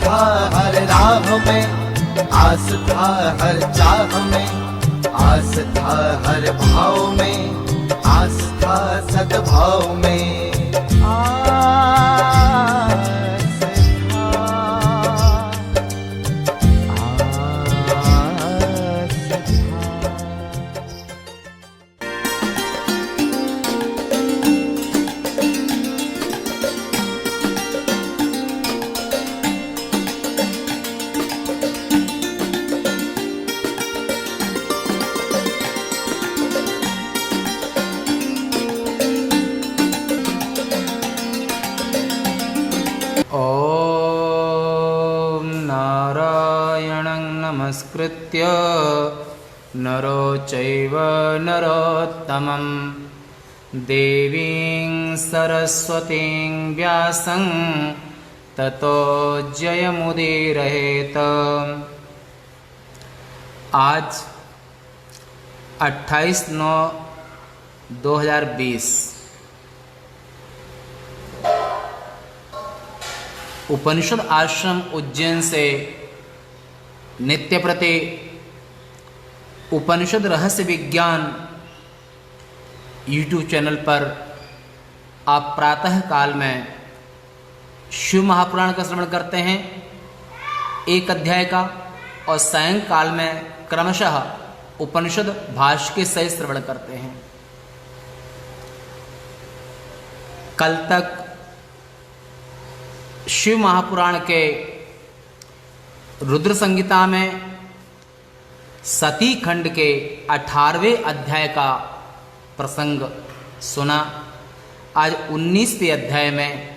था हर राह में, आस था हर चाह में, आस था हर भाव में, आस था सद्भाव में। ॐ नारायणं नमस्कृत्य नरो चैव नरोत्तमं देवीं सरस्वतीं व्यासं ततो जयमुदीरयेत्। आज 28/9/2020 उपनिषद आश्रम उज्जैन से नित्य प्रति उपनिषद रहस्य विज्ञान यूट्यूब चैनल पर आप प्रातः काल में शिव महापुराण का श्रवण करते हैं एक अध्याय का, और सायंकाल में क्रमशः उपनिषद भाष्य के सहित श्रवण करते हैं। कल तक शिव महापुराण के रुद्र संहिता में सती खंड के 18वें अध्याय का प्रसंग सुना। आज 19वें अध्याय में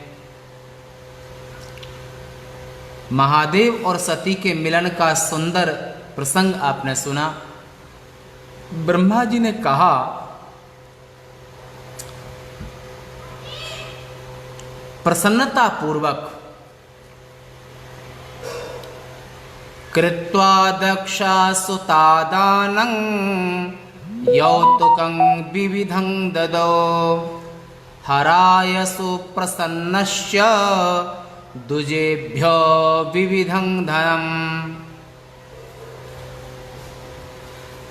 महादेव और सती के मिलन का सुंदर प्रसंग आपने सुना। ब्रह्मा जी ने कहा, प्रसन्नता पूर्वक, कृत्वा दक्षा सुतादानं यौतुकं विविधं ददौ हराय सुप्रसन्नस्य दुजेभ्यो विविधं धनम्।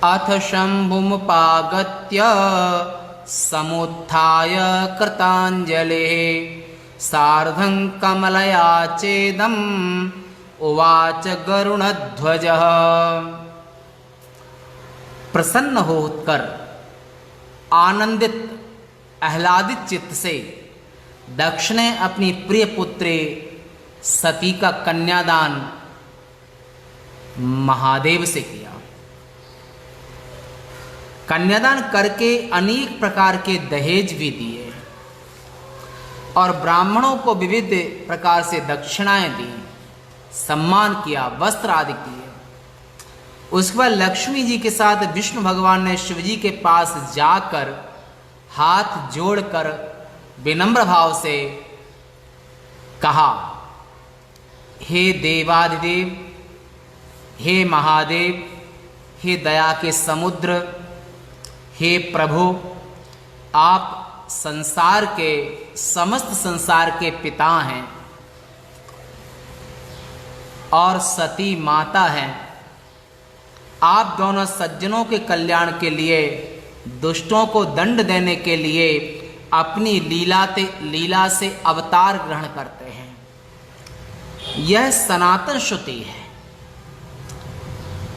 अथ शम्भुमुपागत्य समुत्थाय कृताञ्जलिः सार्धं कमलया चेदम् उवाच गरुणध्वजः। प्रसन्न होकर आनंदित आह्लादित चित्त से दक्ष ने अपनी प्रिय पुत्री सती का कन्यादान महादेव से किया। कन्यादान करके अनेक प्रकार के दहेज भी दिए और ब्राह्मणों को विविध प्रकार से दक्षिणाएं दी, सम्मान किया, वस्त्र आदि किए। उसके बाद लक्ष्मी जी के साथ विष्णु भगवान ने शिव जी के पास जाकर हाथ जोड़कर विनम्र भाव से कहा, हे देवाधिदेव, हे महादेव, हे दया के समुद्र, हे प्रभु, आप संसार के समस्त संसार के पिता हैं और सती माता हैं। आप दोनों सज्जनों के कल्याण के लिए, दुष्टों को दंड देने के लिए अपनी लीला से अवतार ग्रहण करते हैं। यह सनातन श्रुति है।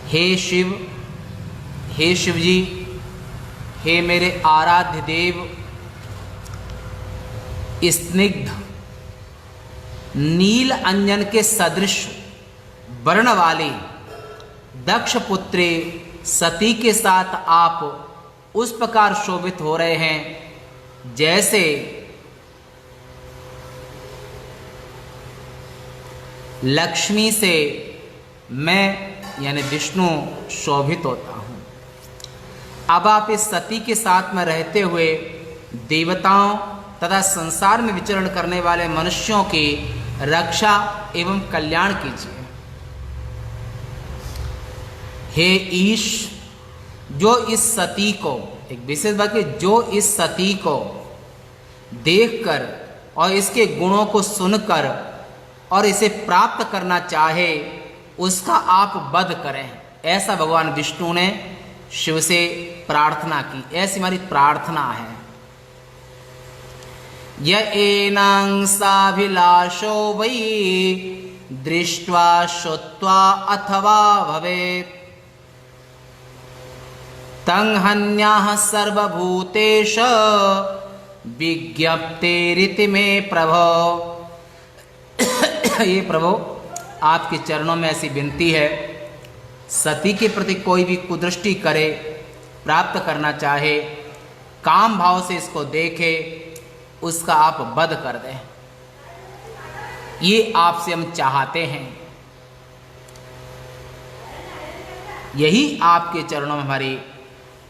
हे शिव, हे शिव जी, हे मेरे आराध्य देव, स्निग्ध नील अंजन के सदृश वर्ण वाली दक्ष पुत्री सती के साथ आप उस प्रकार शोभित हो रहे हैं जैसे लक्ष्मी से मैं यानी विष्णु शोभित होता हूँ। अब आप इस सती के साथ में रहते हुए देवताओं तथा संसार में विचरण करने वाले मनुष्यों की रक्षा एवं कल्याण कीजिए। हे ईश, जो इस सती को, एक विशेष बात है, जो इस सती को देखकर और इसके गुणों को सुनकर और इसे प्राप्त करना चाहे उसका आप वध करें। ऐसा भगवान विष्णु ने शिव से प्रार्थना की। ऐसी हमारी प्रार्थना है। य एनं साभिलाषो वै दृष्ट्वा श्रुत्वा अथवा भवेत् तं हन्याः सर्वभूतेश विज्ञप्तेरिति मे प्रभो। ये प्रभो, आपके चरणों में ऐसी विनती है, सती के प्रति कोई भी कुदृष्टि करे, प्राप्त करना चाहे, काम भाव से इसको देखे, उसका आप वध कर दें। ये आपसे हम चाहते हैं। यही आपके चरणों में हमारी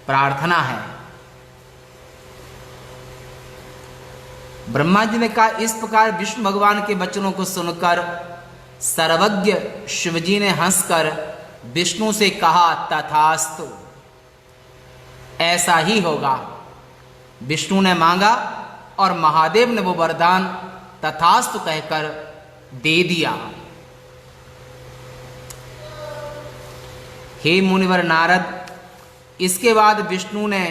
प्रार्थना है। ब्रह्मा जी ने कहा। इस प्रकार विष्णु भगवान के वचनों को सुनकर सर्वज्ञ शिवजी ने हंसकर विष्णु से कहा, तथास्तु, ऐसा ही होगा। विष्णु ने मांगा और महादेव ने वो वरदान तथास्तु कहकर दे दिया। हे मुनिवर नारद, इसके बाद विष्णु ने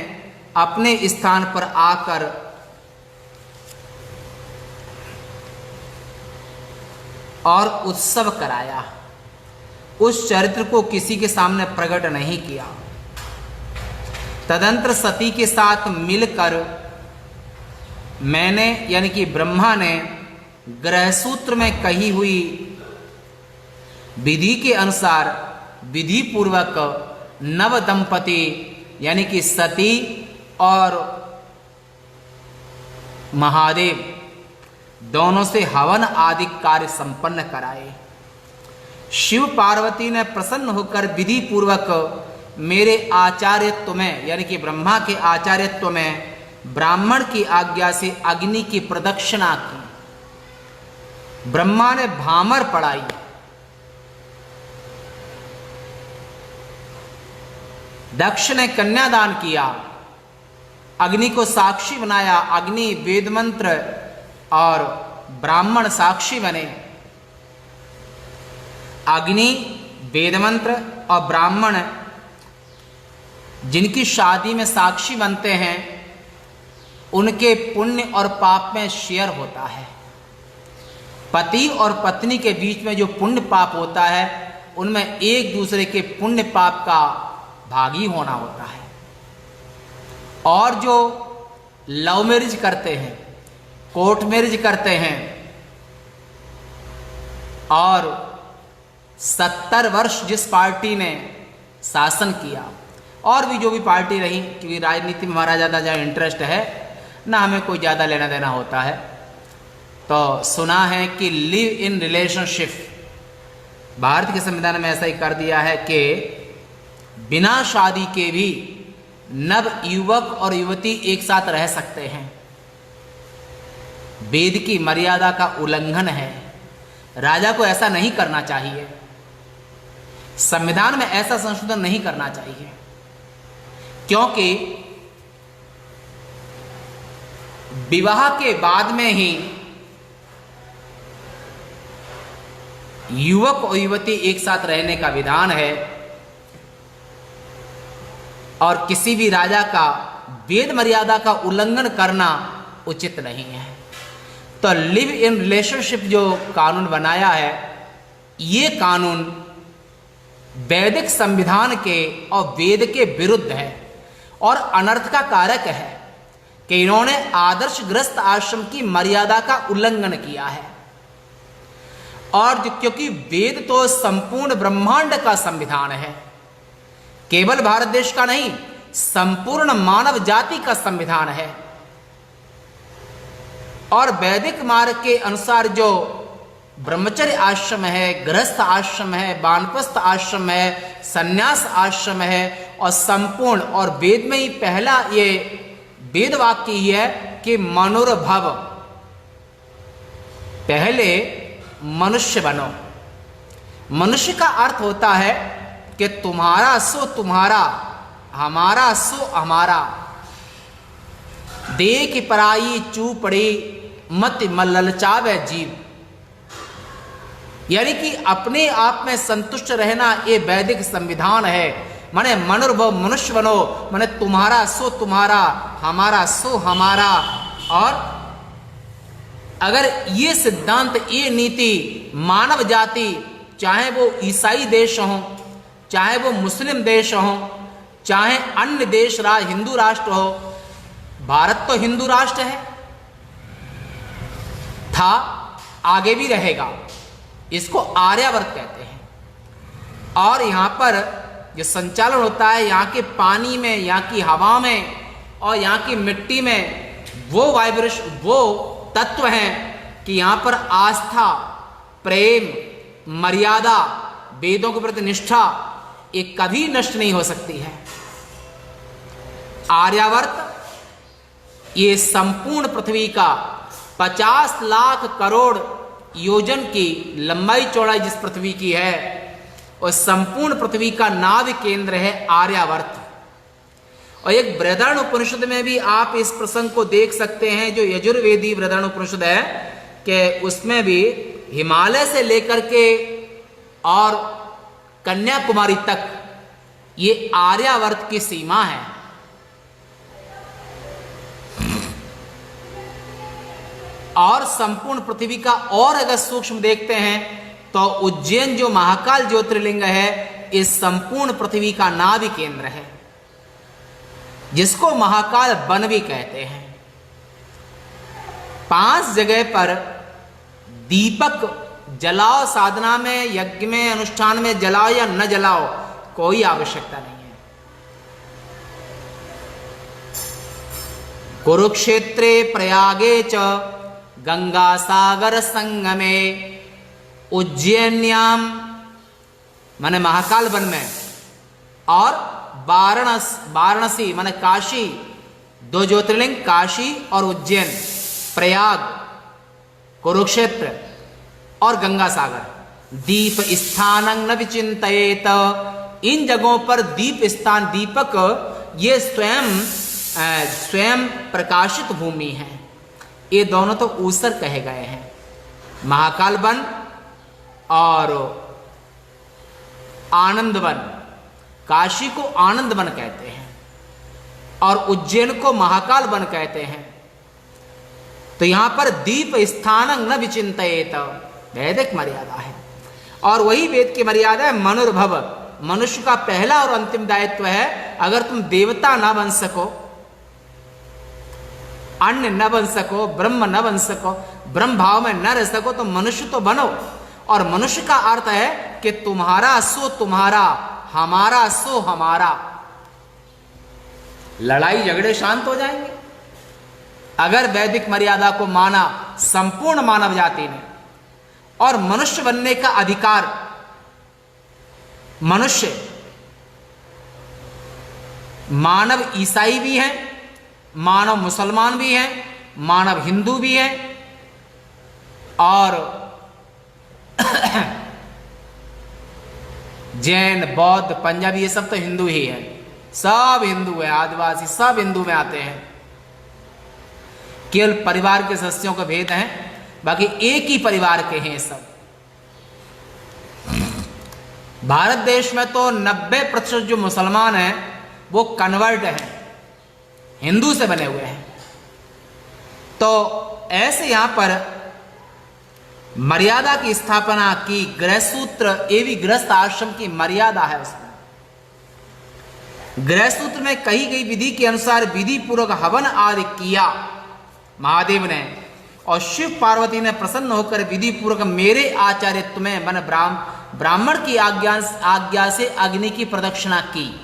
अपने स्थान पर आकर और उत्सव कराया। उस चरित्र को किसी के सामने प्रकट नहीं किया। तदंतर सती के साथ मिलकर मैंने, यानी कि ब्रह्मा ने, ग्रहसूत्र में कही हुई विधि के अनुसार विधि पूर्वक नव दंपति यानी कि सती और महादेव दोनों से हवन आदि कार्य संपन्न कराए। शिव पार्वती ने प्रसन्न होकर विधि पूर्वक मेरे आचार्यत्व में, यानी कि ब्रह्मा के आचार्यत्व में, ब्राह्मण की आज्ञा से अग्नि की प्रदक्षिणा की। ब्रह्मा ने भामर पढ़ाई। दक्ष ने कन्यादान किया। अग्नि को साक्षी बनाया। अग्नि, वेद मंत्र और ब्राह्मण साक्षी बने। अग्नि, वेद मंत्र और ब्राह्मण जिनकी शादी में साक्षी बनते हैं, उनके पुण्य और पाप में शेयर होता है। पति और पत्नी के बीच में जो पुण्य पाप होता है, उनमें एक दूसरे के पुण्य पाप का भागी होना होता है। और जो लव मैरिज करते हैं, कोर्ट मैरिज करते हैं और 70 वर्ष जिस पार्टी ने शासन किया, और भी जो भी पार्टी रही, क्योंकि राजनीति में हमारा ज़्यादा ज़्यादा इंटरेस्ट है ना, हमें कोई ज़्यादा लेना देना होता है, तो सुना है कि लिव इन रिलेशनशिप, भारत के संविधान में ऐसा ही कर दिया है कि बिना शादी के भी नव युवक और युवती एक साथ रह सकते हैं। वेद की मर्यादा का उल्लंघन है। राजा को ऐसा नहीं करना चाहिए। संविधान में ऐसा संशोधन नहीं करना चाहिए, क्योंकि विवाह के बाद में ही युवक और युवती एक साथ रहने का विधान है, और किसी भी राजा का वेद मर्यादा का उल्लंघन करना उचित नहीं है। तो लिव इन रिलेशनशिप जो कानून बनाया है, ये कानून वैदिक संविधान के और वेद के विरुद्ध है और अनर्थ का कारक है कि इन्होंने आदर्श गृहस्थ आश्रम की मर्यादा का उल्लंघन किया है। और क्योंकि वेद तो संपूर्ण ब्रह्मांड का संविधान है, केवल भारत देश का नहीं, संपूर्ण मानव जाति का संविधान है। और वैदिक मार्ग के अनुसार जो ब्रह्मचर्य आश्रम है, गृहस्थ आश्रम है, वानप्रस्थ आश्रम है, संन्यास आश्रम है, और संपूर्ण, और वेद में ही पहला ये वेद वाक्य ही है कि मनुर्भव, पहले मनुष्य बनो। मनुष्य का अर्थ होता है कि तुम्हारा सो तुम्हारा, हमारा सो हमारा। देख पराई चू पड़ी, मत ललचावे जीव। यानी कि अपने आप में संतुष्ट रहना ये वैदिक संविधान है। माने मनुर्भव मनुष्य बनो, माने तुम्हारा सो तुम्हारा, हमारा सो हमारा। और अगर ये सिद्धांत, ये नीति मानव जाति, चाहे वो ईसाई देश हो, चाहे वो मुस्लिम देश हो, चाहे अन्य देश हिंदू राष्ट्र हो, भारत तो हिंदू राष्ट्र है, था, आगे भी रहेगा। इसको आर्यावर्त कहते हैं। और यहाँ पर जो संचालन होता है यहाँ के पानी में, यहाँ की हवा में और यहाँ की मिट्टी में वो वाइब्रेशन, वो तत्व हैं कि यहाँ पर आस्था, प्रेम, मर्यादा, वेदों के प्रति निष्ठा ये कभी नष्ट नहीं हो सकती है। आर्यावर्त ये संपूर्ण पृथ्वी का 50 लाख करोड़ योजन की लंबाई चौड़ाई जिस पृथ्वी की है, और संपूर्ण पृथ्वी का नाभि केंद्र है आर्यावर्त। और एक बृहदारण्य उपनिषद में भी आप इस प्रसंग को देख सकते हैं, जो यजुर्वेदी बृहदारण्य उपनिषद है, कि उसमें भी हिमालय से लेकर के और कन्याकुमारी तक ये आर्यावर्त की सीमा है। और संपूर्ण पृथ्वी का और अगर सूक्ष्म देखते हैं तो उज्जैन जो महाकाल ज्योतिर्लिंग है, इस संपूर्ण पृथ्वी का नाभि केंद्र है, जिसको महाकाल वन भी कहते हैं। 5 जगह पर दीपक जलाओ, साधना में, यज्ञ में, अनुष्ठान में जलाओ या न जलाओ, कोई आवश्यकता नहीं है। कुरुक्षेत्रे प्रयागे च गंगा सागर संगमे, उज्जैन्याम माने महाकाल वन में, और वाराणसी माने काशी, 2 ज्योतिर्लिंग काशी और उज्जैन, प्रयाग, कुरुक्षेत्र और गंगा सागर। दीप स्थानं न विचिंतयेत, इन जगहों पर दीप स्थान, दीपक ये स्वयं प्रकाशित भूमि है। ये दोनों तो ऊसर कहे गए हैं, महाकाल वन और आनंद वन। काशी को आनंद वन कहते हैं और उज्जैन को महाकाल वन कहते हैं। तो यहां पर दीप स्थानं न विचिंतयेत वैदिक मर्यादा है। और वही वेद की मर्यादा है मनुर्भव, मनुष्य का पहला और अंतिम दायित्व है। अगर तुम देवता ना बन सको, अन्य न बन सको, ब्रह्म न बन सको, ब्रह्म भाव में न रह सको, तो मनुष्य तो बनो। और मनुष्य का अर्थ है कि तुम्हारा सो तुम्हारा, हमारा सो हमारा। लड़ाई झगड़े शांत हो जाएंगे अगर वैदिक मर्यादा को माना संपूर्ण मानव जाति ने। और मनुष्य बनने का अधिकार, मनुष्य मानव ईसाई भी है, मानव मुसलमान भी हैं, मानव हिंदू भी हैं, और जैन, बौद्ध, पंजाबी, ये सब तो हिंदू ही है। सब हिंदू है, आदिवासी सब हिंदू में आते हैं। केवल परिवार के सदस्यों का भेद है, बाकी एक ही परिवार के हैं सब। भारत देश में तो 90% जो मुसलमान हैं वो कन्वर्ट हैं, हिंदू से बने हुए हैं। तो ऐसे यहां पर मर्यादा की स्थापना की, गृहसूत्र एवं गृहस्थ आश्रम की मर्यादा है उसमें। गृहसूत्र में कही गई विधि के अनुसार विधि पूर्वक हवन आदि किया महादेव ने, और शिव पार्वती ने प्रसन्न होकर विधि पूर्वक मेरे आचार्यत्व में मन ब्राह्मण की आज्ञा से अग्नि की प्रदक्षिणा की।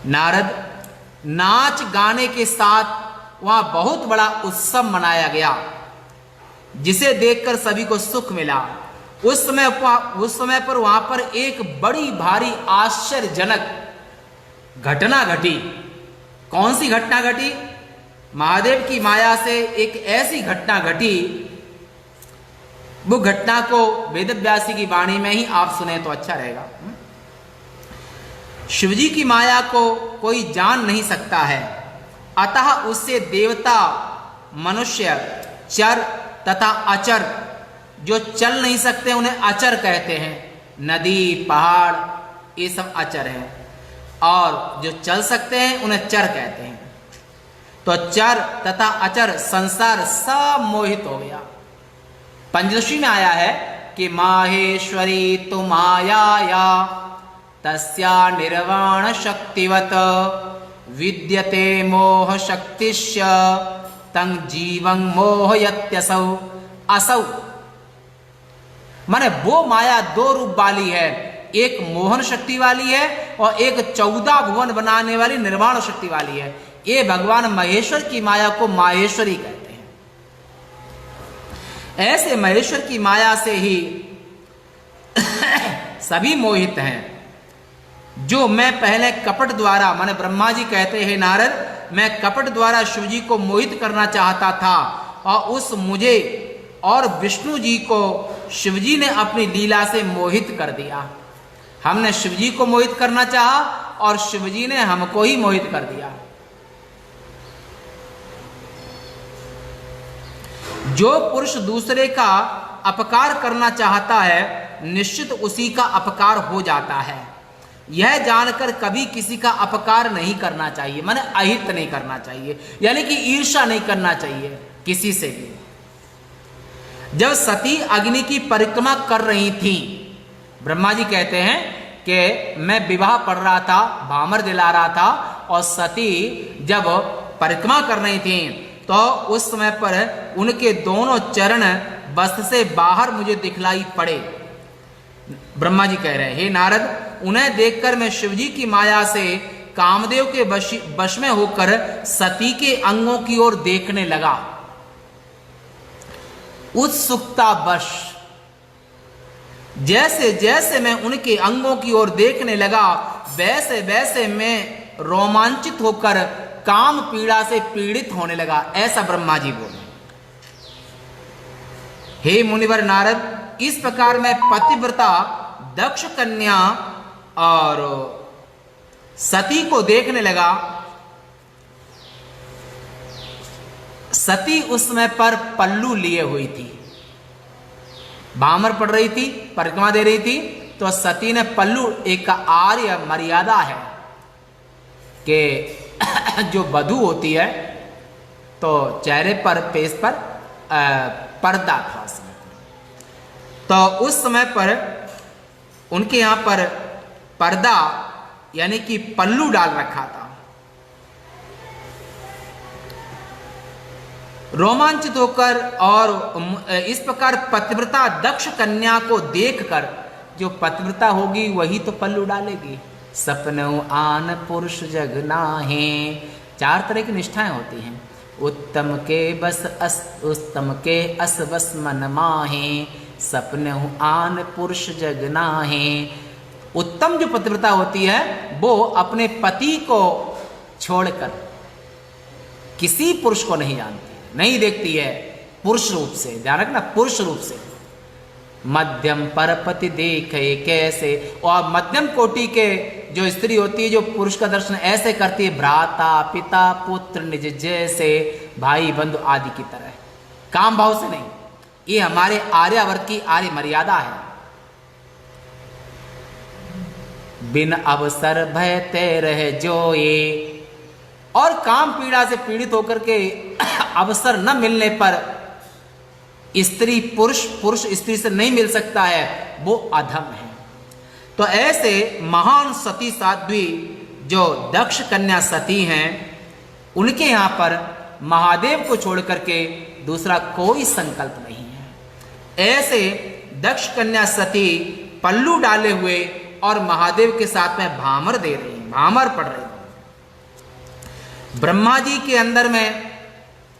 नारद नाच गाने के साथ वहां बहुत बड़ा उत्सव मनाया गया, जिसे देखकर सभी को सुख मिला। उस समय पर वहां पर एक बड़ी भारी आश्चर्यजनक घटना घटी। कौन सी घटना घटी? महादेव की माया से एक ऐसी घटना घटी, वो घटना को वेदव्यासी की वाणी में ही आप सुने तो अच्छा रहेगा। शिवजी की माया को कोई जान नहीं सकता है, अतः उससे देवता, मनुष्य, चर तथा अचर जो चल नहीं सकते उन्हें अचर कहते हैं। नदी, पहाड़, ये सब अचर हैं, और जो चल सकते हैं उन्हें चर कहते हैं। तो चर तथा अचर संसार सब मोहित हो गया। पंचदशी में आया है कि माहेश्वरी तु मायाया तस्या निर्वाण शक्तिवत विद्यते मोह शक्तिश्च तं जीवं मोहयत्यसौ। असौ माने वो माया दो रूप वाली है, एक मोहन शक्ति वाली है और एक 14 भुवन बनाने वाली निर्वाण शक्ति वाली है। ये भगवान महेश्वर की माया को माहेश्वरी कहते हैं। ऐसे महेश्वर की माया से ही सभी मोहित हैं। जो मैं पहले कपट द्वारा, माने ब्रह्मा जी कहते हैं नारद, मैं कपट द्वारा शिव जी को मोहित करना चाहता था, और उस मुझे और विष्णु जी को शिव जी ने अपनी लीला से मोहित कर दिया। हमने शिव जी को मोहित करना चाहा और शिव जी ने हमको ही मोहित कर दिया। जो पुरुष दूसरे का अपकार करना चाहता है निश्चित उसी का अपकार हो जाता है। यह जानकर कभी किसी का अपकार नहीं करना चाहिए, माने अहित नहीं करना चाहिए, यानी कि ईर्ष्या नहीं करना चाहिए किसी से भी। जब सती अग्नि की परिक्रमा कर रही थी, ब्रह्मा जी कहते हैं कि मैं विवाह पढ़ रहा था, भामर दिला रहा था, और सती जब परिक्रमा कर रही थी तो उस समय पर उनके दोनों चरण वस्त्र से बाहर मुझे दिखलाई पड़े। ब्रह्मा जी कह रहे हैं, हे नारद, उन्हें देखकर मैं शिवजी की माया से कामदेव के वश में होकर सती के अंगों की ओर देखने लगा। उत्सुकता वश जैसे जैसे मैं उनके अंगों की ओर देखने लगा, वैसे वैसे मैं रोमांचित होकर काम पीड़ा से पीड़ित होने लगा। ऐसा ब्रह्मा जी बोले। हे मुनिवर नारद, इस प्रकार मैं पतिव्रता दक्ष कन्या और सती को देखने लगा। सती उस समय पर पल्लू लिए हुई थी, भामर पड़ रही थी, परिक्रमा दे रही थी, तो सती ने पल्लू, एक आर्य मर्यादा है कि जो वधू होती है तो चेहरे पर, पेश पर पर्दा था उस समय। तो उस समय पर उनके यहाँ पर पर्दा यानी कि पल्लू डाल रखा था। रोमांचित होकर और इस प्रकार पतिव्रता दक्ष कन्या को देखकर, जो पतिव्रता होगी वही तो पल्लू डालेगी। सपनों आन पुरुष जग नाहे, 4 तरह की निष्ठाएं होती हैं। उत्तम के बस उत्तम के अस बस मन माहे, सपनों आन पुरुष जग नाहे। उत्तम जो पतिव्रता होती है वो अपने पति को छोड़कर किसी पुरुष को नहीं जानती, नहीं देखती है पुरुष रूप से, ध्यान रखना, पुरुष रूप से। मध्यम परपति देखे कैसे, और मध्यम कोटि के जो स्त्री होती है, जो पुरुष का दर्शन ऐसे करती है, भ्राता पिता पुत्र निज जैसे, भाई बंधु आदि की तरह, काम भाव से नहीं। ये हमारे आर्यावर्त की आर्य मर्यादा है। बिन अवसर भय तय रह जो ये, और काम पीड़ा से पीड़ित होकर के अवसर न मिलने पर स्त्री पुरुष स्त्री से नहीं मिल सकता है, वो अधम है। तो ऐसे महान सती साध्वी जो दक्ष कन्या सती हैं, उनके यहाँ पर महादेव को छोड़ करके दूसरा कोई संकल्प नहीं है। ऐसे दक्ष कन्या सती पल्लू डाले हुए और महादेव के साथ में भामर दे रही है, भामर पड़ रही है। ब्रह्मा जी के अंदर में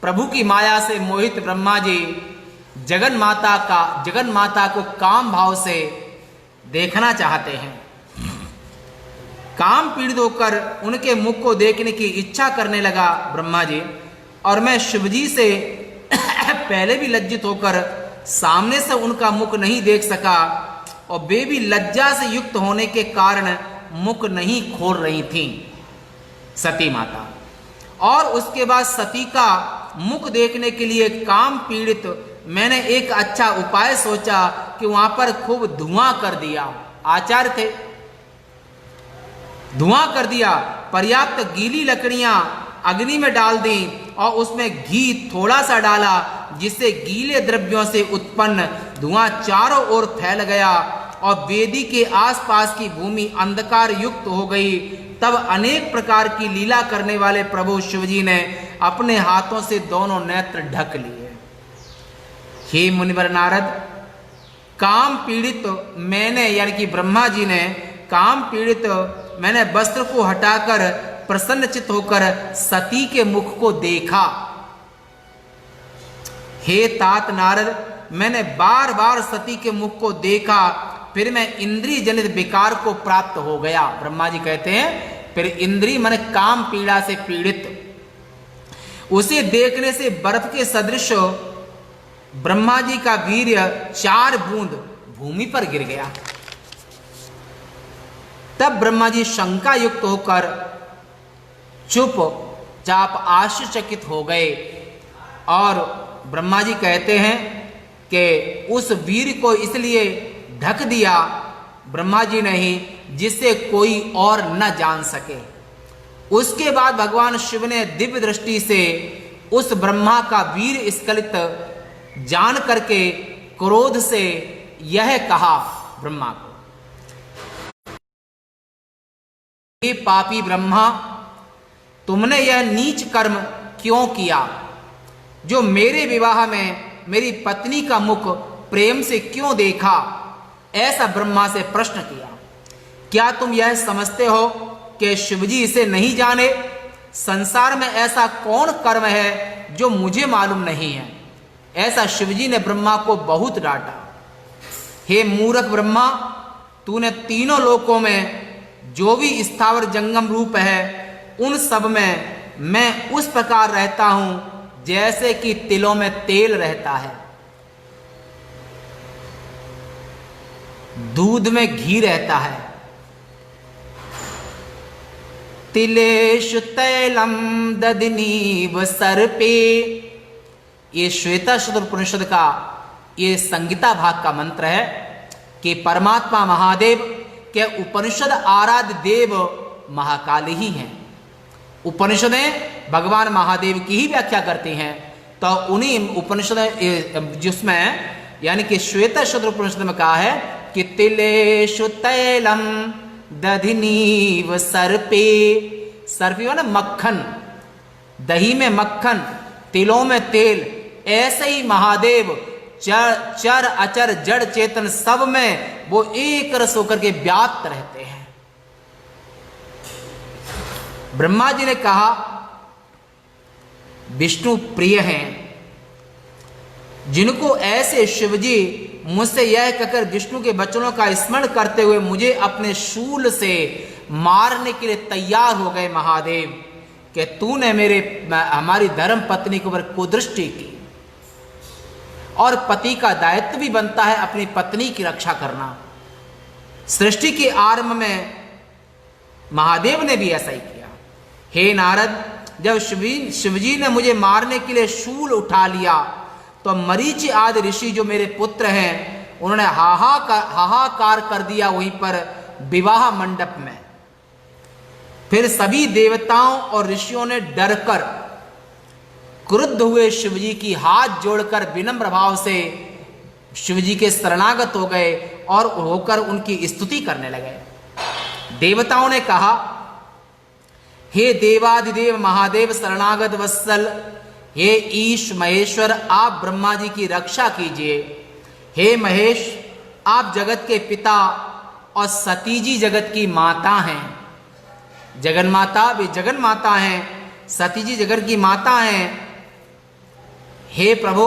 प्रभु की माया से मोहित ब्रह्मा जी जगन माता को काम भाव से देखना चाहते हैं। काम पीड़ित होकर उनके मुख को देखने की इच्छा करने लगा ब्रह्मा जी, और मैं शिवजी से पहले भी लज्जित होकर सामने से उनका मुख नहीं देख सका, और वे भी लज्जा से युक्त होने के कारण मुख नहीं खोल रही थीं सती माता। और उसके बाद सती का मुख देखने के लिए काम पीड़ित मैंने एक अच्छा उपाय सोचा कि वहां पर खूब धुआं कर दिया। आचार्य थे, धुआं कर दिया, पर्याप्त गीली लकड़ियां अग्नि में डाल दी और उसमें घी थोड़ा सा डाला, जिससे गीले द्रव्यों से उत्पन्न धुआं चारों ओर फैल गया और वेदी के आसपास की भूमि अंधकार युक्त हो गई। तब अनेक प्रकार की लीला करने वाले प्रभु शिवजी ने अपने हाथों से दोनों नेत्र ढक लिए। हे मुनिवर नारद, काम पीड़ित मैंने, यानी कि ब्रह्मा जी ने काम पीड़ित मैंने वस्त्र को हटाकर प्रसन्नचित होकर सती के मुख को देखा। हे तात नारद, मैंने बार बार सती के मुख को देखा, फिर मैं इंद्रिय जनित विकार को प्राप्त हो गया। ब्रह्मा जी कहते हैं फिर इंद्रिय मन काम पीड़ा से पीड़ित, उसे देखने से बर्फ के सदृश ब्रह्मा जी का वीर्य 4 बूंद भूमि पर गिर गया। तब ब्रह्मा जी शंका युक्त होकर चुपचाप आश्चर्यचकित हो गए और ब्रह्मा जी कहते हैं कि उस वीर को इसलिए ढक दिया ब्रह्मा जी ने ही, जिससे कोई और न जान सके। उसके बाद भगवान शिव ने दिव्य दृष्टि से उस ब्रह्मा का वीर स्खलित जान करके क्रोध से यह कहा ब्रह्मा को, हे पापी ब्रह्मा, तुमने यह नीच कर्म क्यों किया? जो मेरे विवाह में मेरी पत्नी का मुख प्रेम से क्यों देखा? ऐसा ब्रह्मा से प्रश्न किया। क्या तुम यह समझते हो कि शिवजी इसे नहीं जाने? संसार में ऐसा कौन कर्म है जो मुझे मालूम नहीं है? ऐसा शिवजी ने ब्रह्मा को बहुत डांटा। हे मूर्ख ब्रह्मा, तूने तीनों लोकों में जो भी स्थावर जंगम रूप है उन सब में मैं उस प्रकार रहता हूं जैसे कि तिलों में तेल रहता है, दूध में घी रहता है। तिलेषु तैलम ददनीव सर्पे, ये श्वेता शतुर उपनिषद का ये संगीता भाग का मंत्र है कि परमात्मा महादेव के उपनिषद आराध्य देव महाकाल ही हैं। उपनिषदें भगवान महादेव की ही व्याख्या करती हैं, तो उन्हीं उपनिषद जिसमें यानी कि श्वेता शतुर उपनिषद में कहा है कि तिलेषु तैलम दधिनीव सर्पे, सर्पी हो ना मक्खन, दही में मक्खन, तिलों में तेल, ऐसे ही महादेव चर अचर जड़ चेतन सब में वो एक रस होकर के व्याप्त रहते हैं। ब्रह्मा जी ने कहा विष्णु प्रिय हैं, जिनको ऐसे शिवजी मुझसे यह कहकर विष्णु के वचनों का स्मरण करते हुए मुझे अपने शूल से मारने के लिए तैयार हो गए महादेव, कि तूने हमारी धर्म पत्नी के ऊपर कुदृष्टि की, और पति का दायित्व भी बनता है अपनी पत्नी की रक्षा करना। सृष्टि के आरंभ में महादेव ने भी ऐसा ही किया। हे नारद, जब शिवजी ने मुझे मारने के लिए शूल उठा लिया तो मरीचि आदि ऋषि जो मेरे पुत्र हैं उन्होंने हाहाकार कर दिया वहीं पर विवाह मंडप में। फिर सभी देवताओं और ऋषियों ने डरकर क्रुद्ध हुए शिवजी की हाथ जोड़कर विनम्र भाव से शिवजी के शरणागत हो गए और होकर उनकी स्तुति करने लगे। देवताओं ने कहा, हे देवाधिदेव महादेव शरणागत वत्सल, हे ईश महेश्वर, आप ब्रह्मा जी की रक्षा कीजिए। हे महेश, आप जगत के पिता और सती जी जगत की माता हैं। जगन माता भी जगन माता हैं, सती जी जगत की माता हैं। हे प्रभु,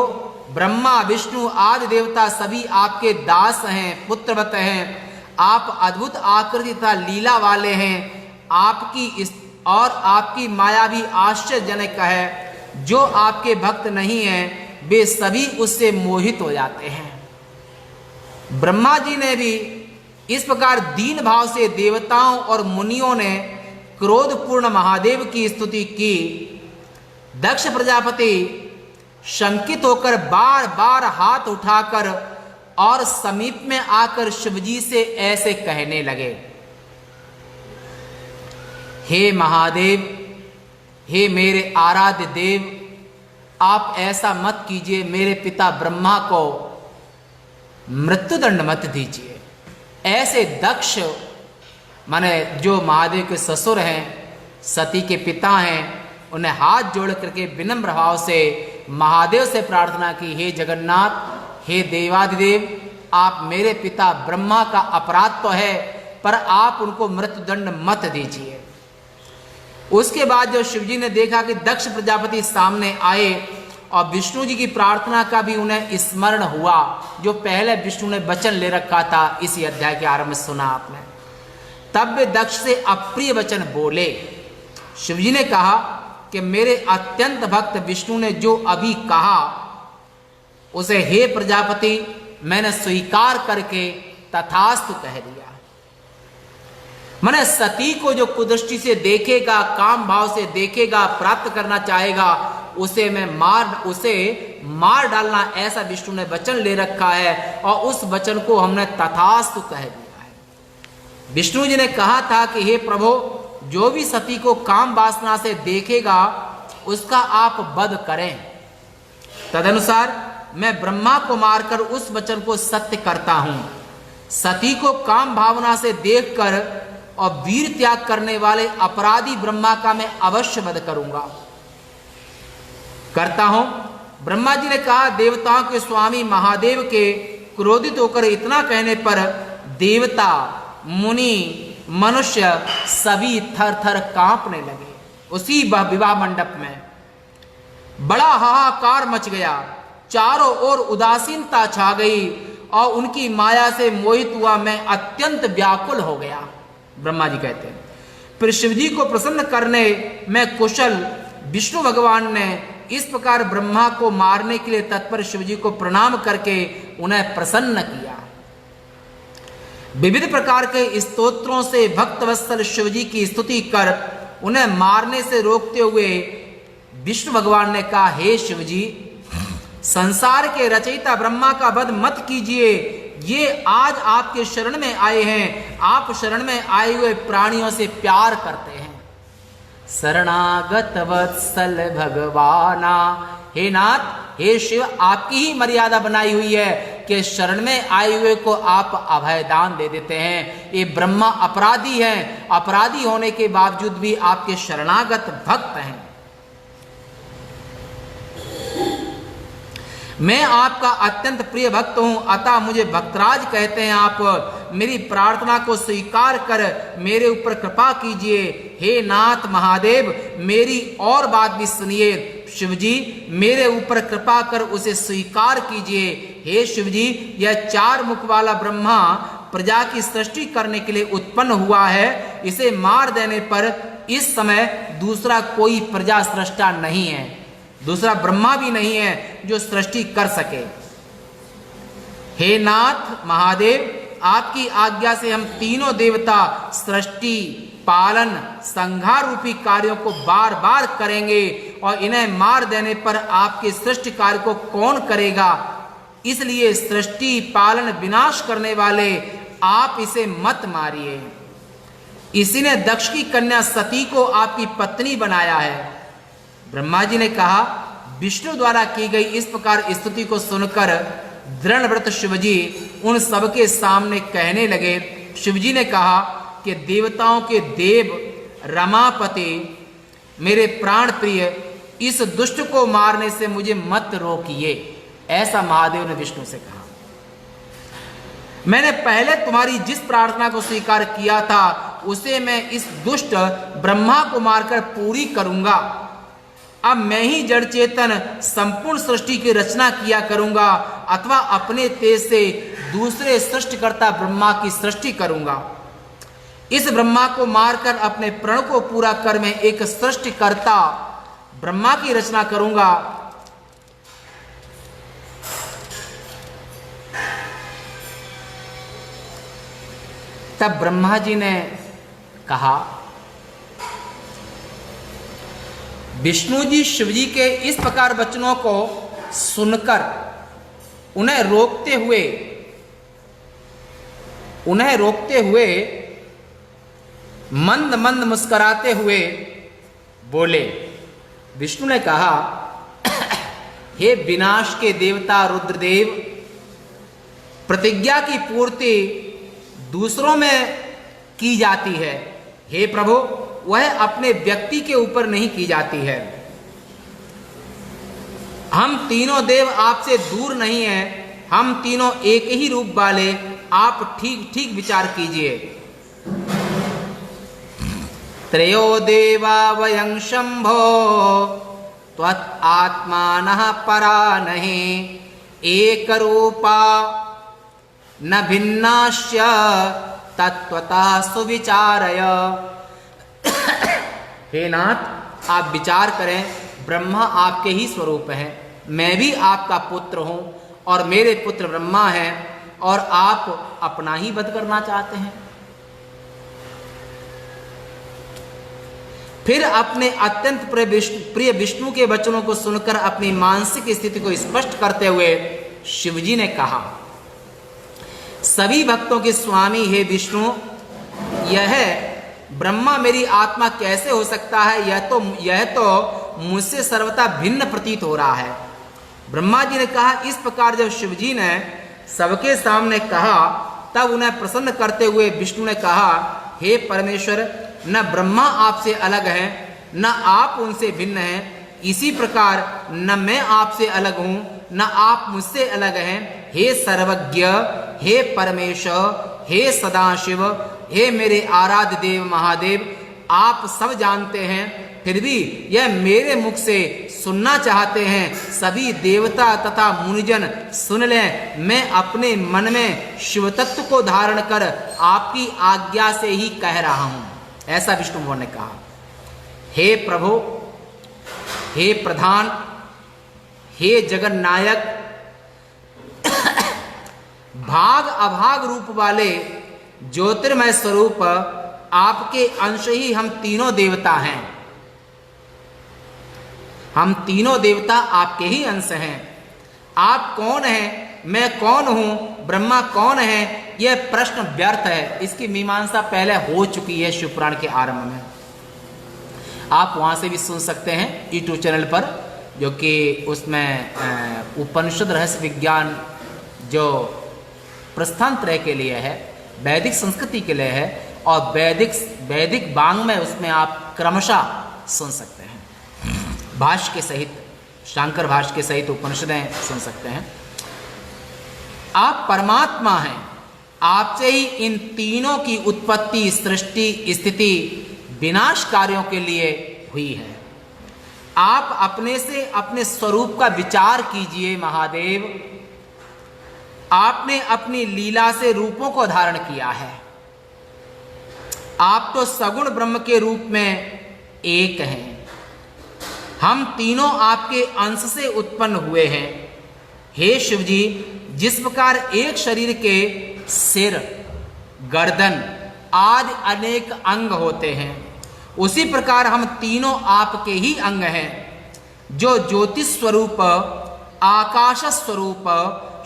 ब्रह्मा विष्णु आदि देवता सभी आपके दास हैं, पुत्रवत हैं। आप अद्भुत आकृति तथा लीला वाले हैं। आपकी माया भी आश्चर्यजनक है। जो आपके भक्त नहीं हैं वे सभी उससे मोहित हो जाते हैं। ब्रह्मा जी ने भी इस प्रकार दीन भाव से देवताओं और मुनियों ने क्रोधपूर्ण महादेव की स्तुति की। दक्ष प्रजापति शंकित होकर बार बार हाथ उठाकर और समीप में आकर शिवजी से ऐसे कहने लगे, हे महादेव, हे मेरे आराध्य देव, आप ऐसा मत कीजिए, मेरे पिता ब्रह्मा को मृत्युदंड मत दीजिए। ऐसे दक्ष माने जो महादेव के ससुर हैं, सती के पिता हैं, उन्हें हाथ जोड़ करके विनम्र भाव से महादेव से प्रार्थना की, हे जगन्नाथ, हे देवादिदेव, आप मेरे पिता ब्रह्मा का अपराध तो है, पर आप उनको मृत्युदंड मत दीजिए। उसके बाद जब शिवजी ने देखा कि दक्ष प्रजापति सामने आए और विष्णु जी की प्रार्थना का भी उन्हें स्मरण हुआ, जो पहले विष्णु ने वचन ले रखा था, इसी अध्याय के आरंभ में सुना आपने, तब वे दक्ष से अप्रिय वचन बोले। शिवजी ने कहा कि मेरे अत्यंत भक्त विष्णु ने जो अभी कहा उसे हे प्रजापति मैंने स्वीकार करके तथास्तु कह दिया। मैंने सती को जो कुदृष्टि से देखेगा, काम भाव से देखेगा, प्राप्त करना चाहेगा, उसे मार डालना, ऐसा विष्णु ने वचन ले रखा है और उस वचन को हमने तथास्तु कह दिया है। विष्णु जी ने कहा था कि हे प्रभु, जो भी सती को काम वासना से देखेगा उसका आप वध करें। तदनुसार मैं ब्रह्मा को मारकर उस वचन को सत्य करता हूं। सती को काम भावना से देखकर और वीर त्याग करने वाले अपराधी ब्रह्मा का मैं अवश्य वध करता हूं। ब्रह्मा जी ने कहा, देवताओं के स्वामी महादेव के क्रोधित होकर इतना कहने पर देवता, मुनि, मनुष्य सभी थर थर कांपने लगे। उसी विवाह मंडप में बड़ा हाहाकार मच गया, चारों ओर उदासीनता छा गई और उनकी माया से मोहित हुआ मैं अत्यंत व्याकुल हो गया। ब्रह्मा जी कहते हैं, फिर शिवजी को प्रसन्न करने में कुशल विष्णु भगवान ने इस प्रकार ब्रह्मा को मारने के लिए तत्पर शिवजी को प्रणाम करके उन्हें प्रसन्न किया। विविध प्रकार के स्तोत्रों से भक्तवत्सल शिवजी की स्तुति कर उन्हें मारने से रोकते हुए विष्णु भगवान ने कहा, हे शिवजी, संसार के रचयिता ब्रह्मा का वध मत कीजिए। ये आज आपके शरण में आए हैं, आप शरण में आए हुए प्राणियों से प्यार करते हैं। शरणागत वत्सल भगवाना, हे नाथ, हे शिव, आपकी ही मर्यादा बनाई हुई है कि शरण में आए हुए को आप अभयदान दे देते हैं। ये ब्रह्मा अपराधी हैं, अपराधी होने के बावजूद भी आपके शरणागत भक्त हैं। मैं आपका अत्यंत प्रिय भक्त हूं, अतः मुझे भक्तराज कहते हैं। आप मेरी प्रार्थना को स्वीकार कर मेरे ऊपर कृपा कीजिए। हे नाथ महादेव, मेरी और बात भी सुनिए। शिवजी, मेरे ऊपर कृपा कर उसे स्वीकार कीजिए। हे शिवजी, यह चार मुख वाला ब्रह्मा प्रजा की सृष्टि करने के लिए उत्पन्न हुआ है। इसे मार देने पर इस समय दूसरा कोई प्रजा सृष्टा नहीं है, दूसरा ब्रह्मा भी नहीं है जो सृष्टि कर सके। हे नाथ महादेव, आपकी आज्ञा से हम तीनों देवता सृष्टि, पालन, संहार रूपी कार्यों को बार बार करेंगे और इन्हें मार देने पर आपके सृष्टि कार्य को कौन करेगा? इसलिए सृष्टि, पालन, विनाश करने वाले आप इसे मत मारिए। इसी ने दक्ष की कन्या सती को आपकी पत्नी बनाया है। ब्रह्मा जी ने कहा, विष्णु द्वारा की गई इस प्रकार स्तुति को सुनकर दृढ़व्रत शिवजी उन सबके सामने कहने लगे। शिवजी ने कहा कि देवताओं के देव रमापति, मेरे प्राण प्रिय, इस दुष्ट को मारने से मुझे मत रोकिए। ऐसा महादेव ने विष्णु से कहा। मैंने पहले तुम्हारी जिस प्रार्थना को स्वीकार किया था उसे मैं इस दुष्ट ब्रह्मा को मारकर पूरी करूंगा। अब मैं ही जड़ चेतन संपूर्ण सृष्टि की रचना किया करूंगा अथवा अपने तेज से दूसरे सृष्टिकर्ता ब्रह्मा की सृष्टि करूंगा। इस ब्रह्मा को मारकर अपने प्रण को पूरा कर मैं एक सृष्टिकर्ता ब्रह्मा की रचना करूंगा। तब ब्रह्मा जी ने कहा, विष्णु जी शिवजी के इस प्रकार वचनों को सुनकर उन्हें रोकते हुए मंद मंद मुस्कुराते हुए बोले। विष्णु ने कहा, हे विनाश के देवता रुद्रदेव, प्रतिज्ञा की पूर्ति दूसरों में की जाती है, हे प्रभु वह अपने व्यक्ति के ऊपर नहीं की जाती है। हम तीनों देव आपसे दूर नहीं हैं, हम तीनों एक ही रूप वाले, आप ठीक ठीक विचार कीजिए। त्रयो देवा वयं शंभो त्वत् आत्मानः परा नहीं, एक रूपा न भिन्नाश्च तत्वतः सुविचारय। हे नाथ, आप विचार करें, ब्रह्मा आपके ही स्वरूप हैं, मैं भी आपका पुत्र हूं और मेरे पुत्र ब्रह्मा हैं, और आप अपना ही वध करना चाहते हैं। फिर अपने अत्यंत प्रिय विष्णु के वचनों को सुनकर अपनी मानसिक स्थिति को स्पष्ट करते हुए शिवजी ने कहा, सभी भक्तों के स्वामी हे विष्णु, यह ब्रह्मा मेरी आत्मा कैसे हो सकता है? यह तो मुझसे सर्वथा भिन्न प्रतीत हो रहा है। ब्रह्मा जी ने कहा। इस प्रकार जब शिवजी ने सबके सामने कहा, तब उन्हें प्रसन्न करते हुए विष्णु ने कहा, हे परमेश्वर, न ब्रह्मा आपसे अलग हैं, न आप उनसे भिन्न हैं, इसी प्रकार न मैं आपसे अलग हूं, न आप मुझसे अलग हैं। हे सर्वज्ञ, हे परमेश्वर, हे सदाशिव, हे मेरे आराध्य देव महादेव, आप सब जानते हैं, फिर भी यह मेरे मुख से सुनना चाहते हैं। सभी देवता तथा मुनिजन सुन लें, मैं अपने मन में शिव तत्व को धारण कर आपकी आज्ञा से ही कह रहा हूं। ऐसा विष्णु भगवान ने कहा। हे प्रभु, हे प्रधान, हे जगन्नायक, भाग अभाग रूप वाले ज्योतिर्मय स्वरूप आपके अंश ही हम तीनों देवता हैं। हम तीनों देवता आपके ही अंश हैं। आप कौन हैं, मैं कौन हूं, ब्रह्मा कौन है, यह प्रश्न व्यर्थ है। इसकी मीमांसा पहले हो चुकी है शिवपुराण के आरंभ में। आप वहां से भी सुन सकते हैं यूट्यूब चैनल पर, जो कि उसमें उपनिषद रहस्य विज्ञान जो प्रस्थान त्रय के लिए है, वैदिक संस्कृति के लिए है, और वैदिक बांग में उसमें आप क्रमशः सुन सकते हैं। भाष्य के सहित, शांकर भाष्य के सहित उपनिषदें सुन सकते हैं। आप परमात्मा हैं, आपसे ही इन तीनों की उत्पत्ति, सृष्टि, स्थिति, विनाश कार्यों के लिए हुई है। आप अपने से अपने स्वरूप का विचार कीजिए महादेव। आपने अपनी लीला से रूपों को धारण किया है। आप तो सगुण ब्रह्म के रूप में एक हैं। हम तीनों आपके अंश से उत्पन्न हुए हैं। हे शिवजी, जिस प्रकार एक शरीर के सिर, गर्दन आदि अनेक अंग होते हैं, उसी प्रकार हम तीनों आपके ही अंग हैं, जो ज्योतिष स्वरूप, आकाश स्वरूप,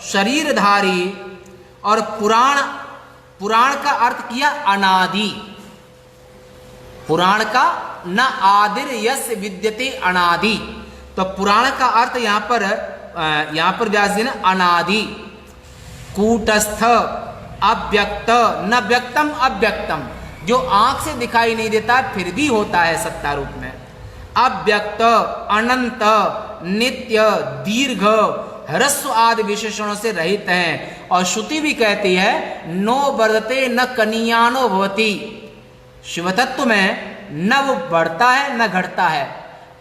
शरीरधारी और पुराण का अर्थ किया अनादि। पुराण का न आदिर यस्य विद्यते अनादि, तो पुराण का अर्थ यहाँ पर व्यास जी ने अनादि। कूटस्थ, अव्यक्त, न व्यक्तम अव्यक्तम, जो आंख से दिखाई नहीं देता फिर भी होता है सत्ता रूप में। अव्यक्त, अनंत, नित्य, दीर्घ, ह्रस्व आदि विशेषणों से रहित हैं। और श्रुति भी कहती है, नो वर्धते न कनियानो भवति। शिव तत्व में न वो बढ़ता है न घटता है।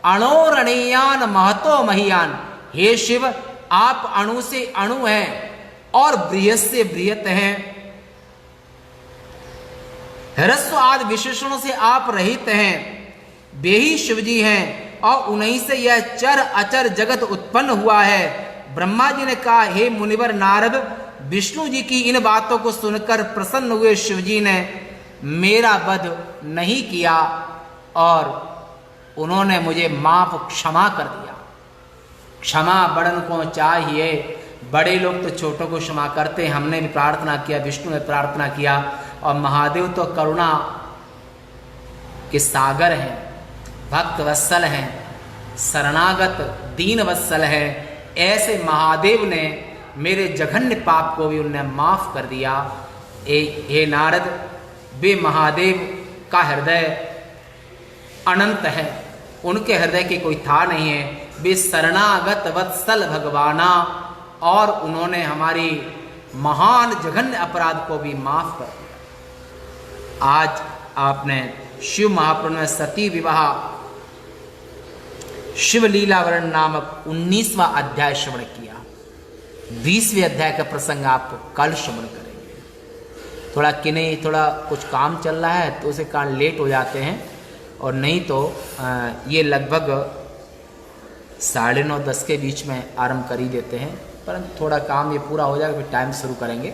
अणोरणीयान महतो महियान, हे शिव, आप अणु से अणु हैं और बृहत से बृहत हैं। ह्रस्व आदि विशेषणों से आप रहित हैं। वे ही शिवजी हैं और उन्हीं से यह चर अचर जगत उत्पन्न हुआ है। ब्रह्मा जी ने कहा, हे मुनिवर नारद, विष्णु जी की इन बातों को सुनकर प्रसन्न हुए शिवजी ने मेरा वध नहीं किया और उन्होंने मुझे माफ क्षमा कर दिया। क्षमा बड़न को चाहिए, बड़े लोग तो छोटों को क्षमा करते हैं। हमने भी प्रार्थना किया, विष्णु ने प्रार्थना किया, और महादेव तो करुणा के सागर हैं, भक्त वत्सल हैं, शरणागत दीन वत्सल है। ऐसे महादेव ने मेरे जघन्य पाप को भी उन्हें माफ कर दिया। हे नारद, वे महादेव का हृदय अनंत है, उनके हृदय की कोई था नहीं है। वे शरणागत वत्सल भगवाना, और उन्होंने हमारी महान जघन्य अपराध को भी माफ कर दिया। आज आपने शिव महापुराण में सती विवाह शिवलीलावरण नामक 19वां अध्याय श्रवण किया। 20वें अध्याय का प्रसंग आप कल श्रवण करेंगे। थोड़ा किन्हीं थोड़ा कुछ काम चल रहा है तो उसे कारण लेट हो जाते हैं, और नहीं तो ये लगभग 9:30 के बीच में आरंभ कर ही देते हैं, परंतु थोड़ा काम ये पूरा हो जाएगा फिर टाइम शुरू करेंगे।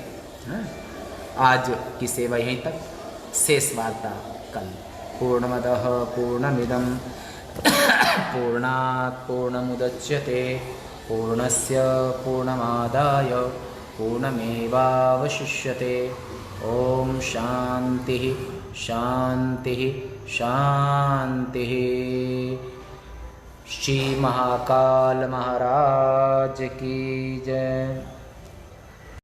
आज की सेवा यहीं तक, शेष वार्ता कल। पूर्णमदः पूर्णमिदं पूर्णात् पूर्णमुदच्यते पूर्णस्य पूर्णमादाय पूर्णमेवावशिष्यते। ओम शांति शांति शांति। श्री महाकाल महाराज की जय।